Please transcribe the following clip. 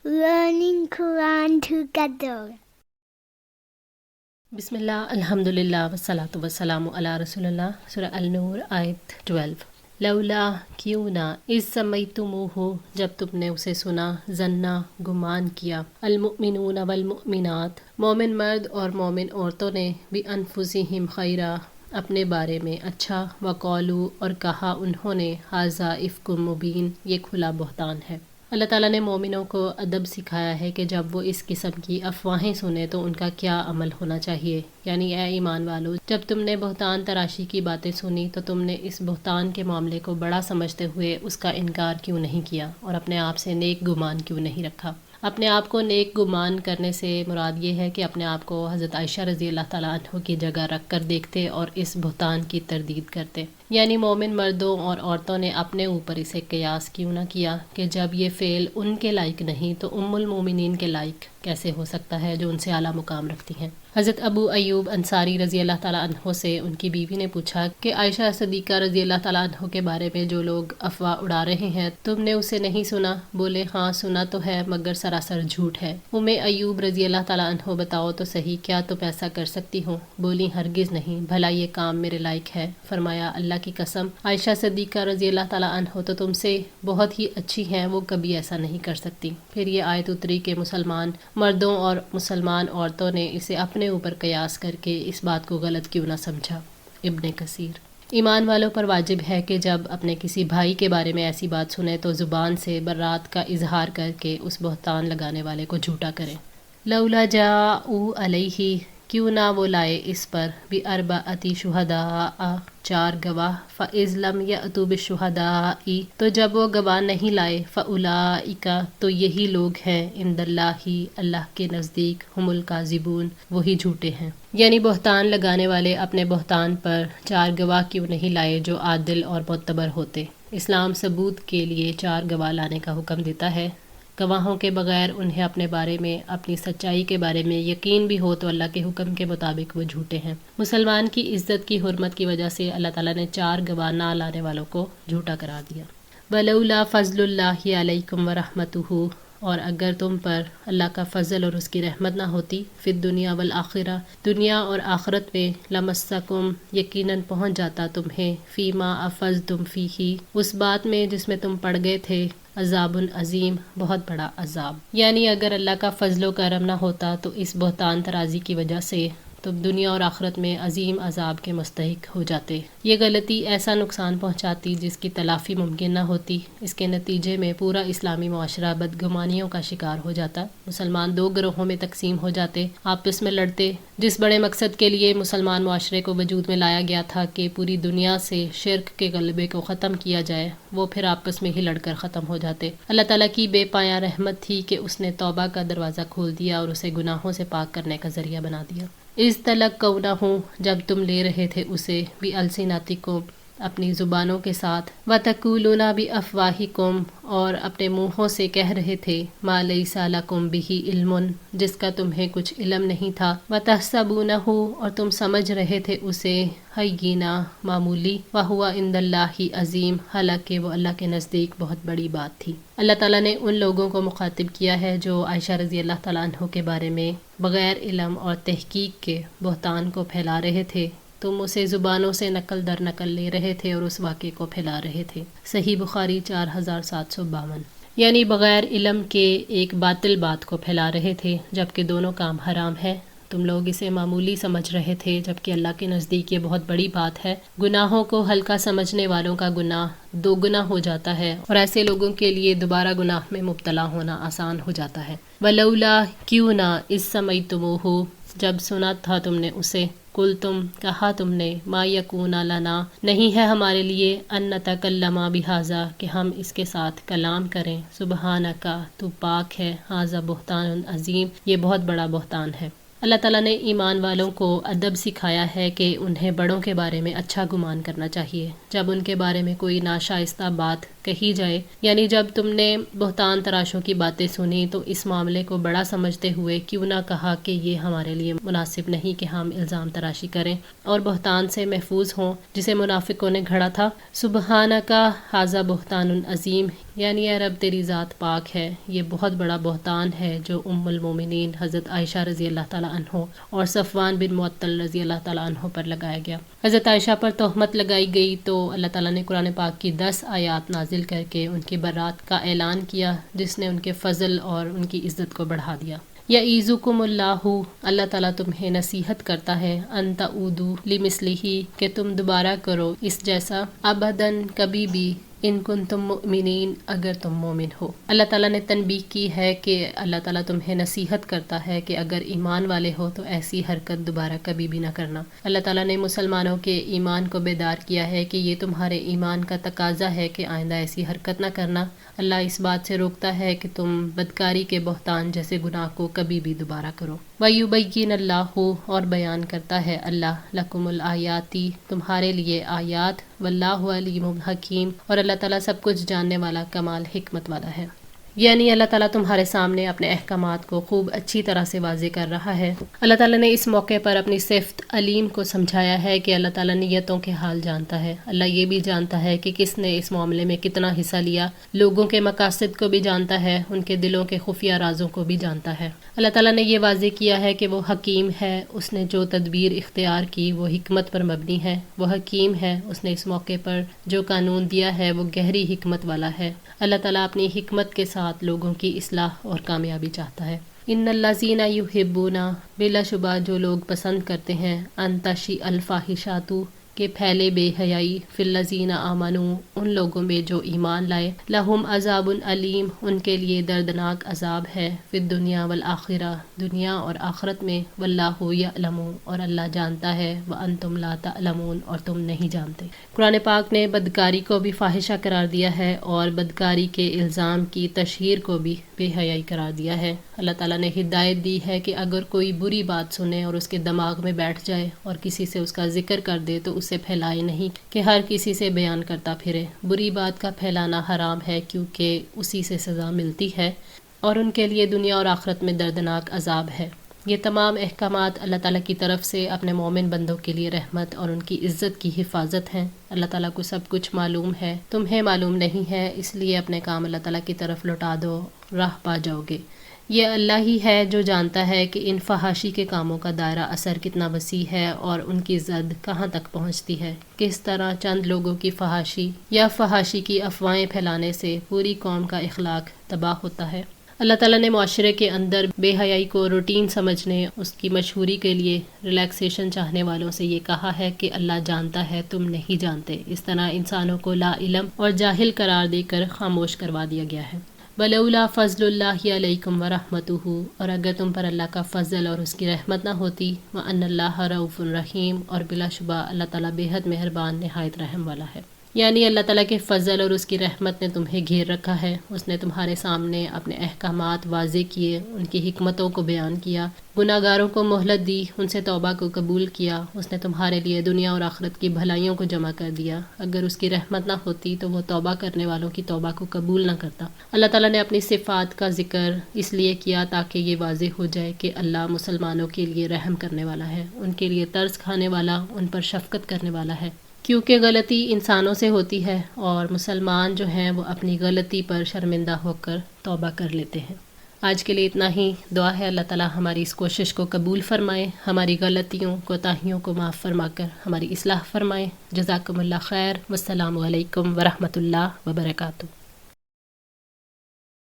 learning Quran together. بسم اللہ الحمدللہ والصلاۃ والسلام علی رسول اللہ. سورہ النور آیت 12. لولا کیوں نہ اذ سمیتموہ جب تم نے اسے سنا، ظنا گمان کیا، المؤمنون والمؤمنات مومن مرد اور مومن عورتوں نے بانفسہم خیرا اپنے بارے میں اچھا، وقالو اور کہا انہوں نے ھذا افک مبین یہ کھلا بہتان ہے. اللہ تعالیٰ نے مومنوں کو ادب سکھایا ہے کہ جب وہ اس قسم کی افواہیں سنیں تو ان کا کیا عمل ہونا چاہیے. یعنی اے ایمان والو، جب تم نے بہتان تراشی کی باتیں سنی تو تم نے اس بہتان کے معاملے کو بڑا سمجھتے ہوئے اس کا انکار کیوں نہیں کیا اور اپنے آپ سے نیک گمان کیوں نہیں رکھا. اپنے آپ کو نیک گمان کرنے سے مراد یہ ہے کہ اپنے آپ کو حضرت عائشہ رضی اللہ تعالیٰ عنہ کی جگہ رکھ کر دیکھتے اور اس بہتان کی تردید کرتے. یعنی مومن مردوں اور عورتوں نے اپنے اوپر اسے قیاس کیوں نہ کیا کہ جب یہ فعل ان کے لائق نہیں تو ام المومنین کے لائق کیسے ہو سکتا ہے جو ان سے اعلیٰ مقام رکھتی ہیں. حضرت ابو ایوب انصاری رضی اللہ تعالیٰ عنہ سے ان کی بیوی نے پوچھا کہ عائشہ صدیقہ رضی اللہ تعالیٰ عنہ کے بارے میں جو لوگ افواہ اڑا رہے ہیں تم نے اسے نہیں سنا؟ بولے ہاں سنا تو ہے مگر سراسر جھوٹ ہے. ایوب رضی اللہ تعالیٰ عنہ بتاؤ تو صحیح، کیا تم ایسا کر سکتی ہو؟ بولی ہرگز نہیں، بھلا یہ کام میرے لائق ہے؟ فرمایا اللہ کی قسم عائشہ صدیقہ رضی اللہ تعالیٰ عنہ تو تم سے بہت ہی اچھی ہیں، وہ کبھی ایسا نہیں کر سکتی. پھر یہ آیت اتری کہ مسلمان مردوں اور مسلمان عورتوں نے اسے اپنے اوپر قیاس کر کے اس بات کو غلط کیوں نہ سمجھا. ابن کثیر. ایمان والوں پر واجب ہے کہ جب اپنے کسی بھائی کے بارے میں ایسی بات سنیں تو زبان سے برات کا اظہار کر کے اس بہتان لگانے والے کو جھوٹا کریں. لولا جاءوا علیہ کیوں نہ وہ لائے اس پر باربعۃ شہداء 4 گواہ، فاذ لم یأتوا بالشہداء تو جب وہ گواہ نہیں لائے، فاولئک تو یہی لوگ ہیں عند اللہ اللہ کے نزدیک ہم الکاذبون وہی جھوٹے ہیں. یعنی بہتان لگانے والے اپنے بہتان پر 4 گواہ کیوں نہیں لائے جو عادل اور معتبر ہوتے. اسلام ثبوت کے لیے 4 گواہ لانے کا حکم دیتا ہے. گواہوں کے بغیر انہیں اپنے بارے میں اپنی سچائی کے بارے میں یقین بھی ہو تو اللہ کے حکم کے مطابق وہ جھوٹے ہیں. مسلمان کی عزت کی حرمت کی وجہ سے اللہ تعالیٰ نے 4 گواہ نہ لانے والوں کو جھوٹا قرار دیا. ولولا فضل اللہ علیکم ورحمتہ اور اگر تم پر اللہ کا فضل اور اس کی رحمت نہ ہوتی، فی الدنیا والآخرہ دنیا اور آخرت میں، لمسکم یقیناً پہنچ جاتا تمہیں، فیما افضتم فیہ اس بات میں جس میں تم پڑ گئے تھے، عذاب عظیم بہت بڑا عذاب. یعنی اگر اللہ کا فضل و کرم نہ ہوتا تو اس بہتان ترازی کی وجہ سے تم دنیا اور آخرت میں عظیم عذاب کے مستحق ہو جاتے. یہ غلطی ایسا نقصان پہنچاتی جس کی تلافی ممکن نہ ہوتی. اس کے نتیجے میں پورا اسلامی معاشرہ بدگمانیوں کا شکار ہو جاتا. مسلمان 2 گروہوں میں تقسیم ہو جاتے، آپس میں لڑتے. جس بڑے مقصد کے لیے مسلمان معاشرے کو وجود میں لایا گیا تھا کہ پوری دنیا سے شرک کے غلبے کو ختم کیا جائے، وہ پھر آپس میں ہی لڑ کر ختم ہو جاتے. اللہ تعالیٰ کی بے پایاں رحمت تھی کہ اس نے توبہ کا دروازہ کھول دیا اور اسے گناہوں سے پاک کرنے کا ذریعہ بنا دیا. اس تلک کونہ جب تم لے رہے تھے اسے بِأَلْسِنَتِكُمْ اپنی زبانوں کے ساتھ، وَتَقُولُونَ بِأَفْوَاهِكُمْ اور اپنے منہوں سے کہہ رہے تھے، مَا لَيْسَ لَكُمْ بِهِ عِلْمٌ جس کا تمہیں کچھ علم نہیں تھا، وَتَحْسَبُونَهُ اور تم سمجھ رہے تھے اسے ہینا معمولی، وَهُوَ عِندَ اللَّهِ عظیم حالانکہ وہ اللہ کے نزدیک بہت بڑی بات تھی. اللہ تعالیٰ نے ان لوگوں کو مخاطب کیا ہے جو عائشہ رضی اللہ تعالیٰ عنہ کے بارے میں بغیر علم اور تحقیق کے بہتان کو پھیلا رہے تھے. تم اسے زبانوں سے نقل در نقل لے رہے تھے اور اس واقعے کو پھیلا رہے تھے. صحیح بخاری 4752. یعنی بغیر علم کے ایک باطل بات کو پھیلا رہے تھے جبکہ دونوں کام حرام ہے. تم لوگ اسے معمولی سمجھ رہے تھے جبکہ اللہ کے نزدیک یہ بہت بڑی بات ہے. گناہوں کو ہلکا سمجھنے والوں کا گناہ 2 گنا ہو جاتا ہے اور ایسے لوگوں کے لیے دوبارہ گناہ میں مبتلا ہونا آسان ہو جاتا ہے. ولولا کیوں نہ اذ سمیتموہ جب سنا تھا تم نے اسے، قل تم کہا تم نے، ما یکون لنا نہیں ہے ہمارے لیے، ان نتکلم بہذا کہ ہم اس کے ساتھ کلام کریں، سبحانک تو پاک ہے، ھذا بہتان عظیم یہ بہت بڑا بہتان ہے. اللہ تعالیٰ نے ایمان والوں کو ادب سکھایا ہے کہ انہیں بڑوں کے بارے میں اچھا گمان کرنا چاہیے. جب ان کے بارے میں کوئی ناشائستہ بات کہی جائے، یعنی جب تم نے بہتان تراشوں کی باتیں سنی تو اس معاملے کو بڑا سمجھتے ہوئے کیوں نہ کہا کہ یہ ہمارے لیے مناسب نہیں کہ ہم الزام تراشی کریں اور بہتان سے محفوظ ہوں جسے منافقوں نے گھڑا تھا. سبحانک ھذا بہتان عظیم یعنی اے رب تیری ذات پاک ہے، یہ بہت بڑا بہتان ہے جو ام المومنین حضرت عائشہ رضی اللہ تعالیٰ عنہ اور صفوان بن معطل رضی اللہ تعالیٰ عنہ پر لگایا گیا۔ حضرت عائشہ پر تہمت لگائی گئی تو اللہ تعالیٰ نے قرآن پاک کی 10 آیات نازل کر کے ان کی برات کا اعلان کیا، جس نے ان کے فضل اور ان کی عزت کو بڑھا دیا۔ یعیذکم اللہ، اللہ تعالیٰ تمہیں نصیحت کرتا ہے، ان تعودوا لمثلہ، کہ تم دوبارہ کرو اس جیسا، ابداً کبھی بھی، ان کنتم مؤمنین، اگر تم مومن ہو۔ اللہ تعالیٰ نے تنبیہ کی ہے کہ اللہ تعالیٰ تمہیں نصیحت کرتا ہے کہ اگر ایمان والے ہو تو ایسی حرکت دوبارہ کبھی بھی نہ کرنا۔ اللہ تعالیٰ نے مسلمانوں کے ایمان کو بیدار کیا ہے کہ یہ تمہارے ایمان کا تقاضا ہے کہ آئندہ ایسی حرکت نہ کرنا۔ اللہ اس بات سے روکتا ہے کہ تم بدکاری کے بہتان جیسے گناہ کو کبھی بھی دوبارہ کرو۔ وَيُبَيِّنُ اللَّهُ، اور بیان کرتا ہے اللہ، لَكُمُ الْآيَاتِ، تمہارے لیے آیات، وَاللَّهُ عَلِيمٌ حَكِيمٌ، اور اللہ تعالیٰ سب کچھ جاننے والا، کمال حکمت والا ہے۔ یعنی اللہ تعالیٰ تمہارے سامنے اپنے احکامات کو خوب اچھی طرح سے واضح کر رہا ہے۔ اللہ تعالیٰ نے اس موقع پر اپنی صفت علیم کو سمجھایا ہے کہ اللہ تعالیٰ نیتوں کے حال جانتا ہے۔ اللہ یہ بھی جانتا ہے کہ کس نے اس معاملے میں کتنا حصہ لیا، لوگوں کے مقاصد کو بھی جانتا ہے، ان کے دلوں کے خفیہ رازوں کو بھی جانتا ہے۔ اللہ تعالیٰ نے یہ واضح کیا ہے کہ وہ حکیم ہے، اس نے جو تدبیر اختیار کی وہ حکمت پر مبنی ہے۔ وہ حکیم ہے، اس نے اس موقع پر جو قانون دیا ہے وہ گہری حکمت والا ہے۔ اللہ تعالیٰ اپنی حکمت کے ساتھ لوگوں کی اصلاح اور کامیابی چاہتا ہے۔ ان الذین یحبون، بلا شبہ جو لوگ پسند کرتے ہیں، ان تشیع الفاحشات، کہ پھیلے بے حیائی، فی الذین آمنوا، ان لوگوں میں جو ایمان لائے، لہم عذاب علیم، ان کے لیے دردناک عذاب ہے، فی الدنیا والآخرہ، دنیا اور آخرت میں، واللہ یعلم، اور اللہ جانتا ہے، وانتم لا تعلمون، اور تم نہیں جانتے۔ قرآن پاک نے بدکاری کو بھی فاحشہ قرار دیا ہے اور بدکاری کے الزام کی تشہیر کو بھی بے حیائی قرار دیا ہے۔ اللہ تعالیٰ نے ہدایت دی ہے کہ اگر کوئی بری بات سنے اور اس کے دماغ میں بیٹھ جائے اور کسی سے اس کا ذکر کر دے تو اسے پھیلائے نہیں کہ ہر کسی سے بیان کرتا پھرے۔ بری بات کا پھیلانا حرام ہے کیونکہ اسی سے سزا ملتی ہے اور ان کے لیے دنیا اور آخرت میں دردناک عذاب ہے۔ یہ تمام احکامات اللہ تعالیٰ کی طرف سے اپنے مومن بندوں کے لیے رحمت اور ان کی عزت کی حفاظت ہیں۔ اللہ تعالیٰ کو سب کچھ معلوم ہے، تمہیں معلوم نہیں ہے، اس لیے اپنے کام اللہ تعالیٰ کی طرف لوٹا دو، راہ پا جاؤ گے۔ یہ اللہ ہی ہے جو جانتا ہے کہ ان فحاشی کے کاموں کا دائرہ اثر کتنا وسیع ہے اور ان کی زد کہاں تک پہنچتی ہے، کس طرح چند لوگوں کی فحاشی یا فحاشی کی افواہیں پھیلانے سے پوری قوم کا اخلاق تباہ ہوتا ہے۔ اللہ تعالیٰ نے معاشرے کے اندر بے حیائی کو روٹین سمجھنے، اس کی مشہوری کے لیے ریلیکسیشن چاہنے والوں سے یہ کہا ہے کہ اللہ جانتا ہے، تم نہیں جانتے۔ اس طرح انسانوں کو لا علم اور جاہل قرار دے کر خاموش کروا دیا گیا ہے۔ ولولا فضل اللہ علیکم ورحمتہ، اور اگر تم پر اللہ کا فضل اور اس کی رحمت نہ ہوتی، وان اللہ رؤوف رحیم، اور بلا شبہ اللہ تعالیٰ بے حد مہربان نہایت رحم والا ہے۔ یعنی اللہ تعالیٰ کے فضل اور اس کی رحمت نے تمہیں گھیر رکھا ہے، اس نے تمہارے سامنے اپنے احکامات واضح کیے، ان کی حکمتوں کو بیان کیا، گناہ گاروں کو مہلت دی، ان سے توبہ کو قبول کیا، اس نے تمہارے لیے دنیا اور آخرت کی بھلائیوں کو جمع کر دیا۔ اگر اس کی رحمت نہ ہوتی تو وہ توبہ کرنے والوں کی توبہ کو قبول نہ کرتا۔ اللہ تعالیٰ نے اپنی صفات کا ذکر اس لیے کیا تاکہ یہ واضح ہو جائے کہ اللہ مسلمانوں کے لیے رحم کرنے والا ہے، ان کے لیے ترس کھانے والا، ان پر شفقت کرنے والا ہے، کیونکہ غلطی انسانوں سے ہوتی ہے اور مسلمان جو ہیں وہ اپنی غلطی پر شرمندہ ہو کر توبہ کر لیتے ہیں۔ آج کے لیے اتنا ہی۔ دعا ہے اللہ تعالیٰ ہماری اس کوشش کو قبول فرمائے، ہماری غلطیوں کوتاہیوں کو معاف فرما کر ہماری اصلاح فرمائے۔ جزاکم اللہ خیر، والسلام علیکم ورحمۃ اللہ وبرکاتہ۔